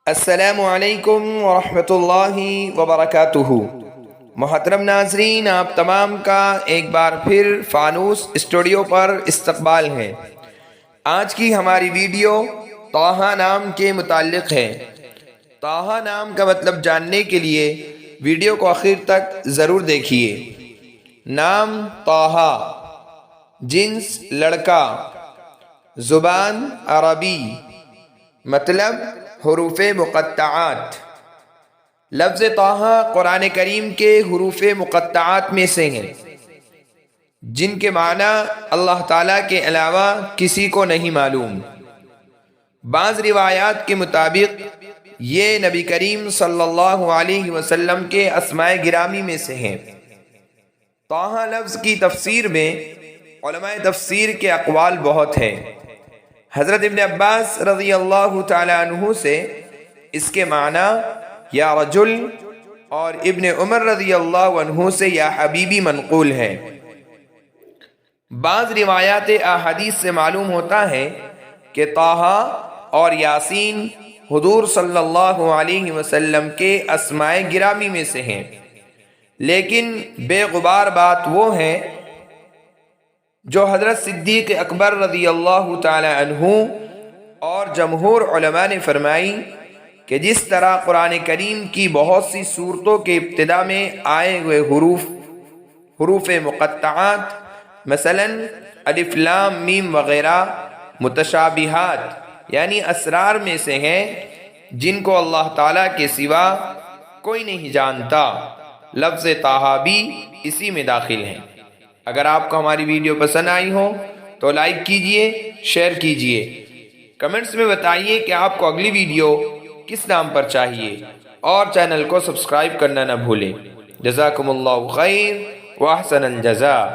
السلام علیکم ورحمۃ اللہ وبرکاتہ۔ محترم ناظرین، آپ تمام کا ایک بار پھر فانوس اسٹوڈیو پر استقبال ہے۔ آج کی ہماری ویڈیو طٰہٰ نام کے متعلق ہے۔ طٰہٰ نام کا مطلب جاننے کے لیے ویڈیو کو آخر تک ضرور دیکھیے۔ نام طٰہٰ، جنس لڑکا، زبان عربی، مطلب حروف مقطعات۔ لفظ طٰہٰ قرآن کریم کے حروف مقطعات میں سے ہیں، جن کے معنی اللہ تعالیٰ کے علاوہ کسی کو نہیں معلوم۔ بعض روایات کے مطابق یہ نبی کریم صلی اللہ علیہ وسلم کے اسماء گرامی میں سے ہیں۔ طٰہٰ لفظ کی تفسیر میں علماء تفسیر کے اقوال بہت ہیں۔ حضرت ابن عباس رضی اللہ تعالی عنہ سے اس کے معنی یا رجل اور ابن عمر رضی اللہ عنہ سے یا حبیبی منقول ہے۔ بعض روایات احادیث سے معلوم ہوتا ہے کہ طٰہٰ اور یاسین حضور صلی اللہ علیہ وسلم کے اسماء گرامی میں سے ہیں، لیکن بے غبار بات وہ ہے جو حضرت صدیق اکبر رضی اللہ تعالی عنہ اور جمہور علماء نے فرمائی کہ جس طرح قرآن کریم کی بہت سی صورتوں کے ابتدا میں آئے ہوئے حروف مقطعات مثلا الف لام میم وغیرہ متشابہات یعنی اسرار میں سے ہیں، جن کو اللہ تعالیٰ کے سوا کوئی نہیں جانتا، لفظ طٰہٰ بھی اسی میں داخل ہے۔ اگر آپ کو ہماری ویڈیو پسند آئی ہو تو لائک کیجئے، شیئر کیجئے، کمنٹس میں بتائیے کہ آپ کو اگلی ویڈیو کس نام پر چاہیے، اور چینل کو سبسکرائب کرنا نہ بھولیں۔ جزاکم اللہ خیر واحسن الجزاء۔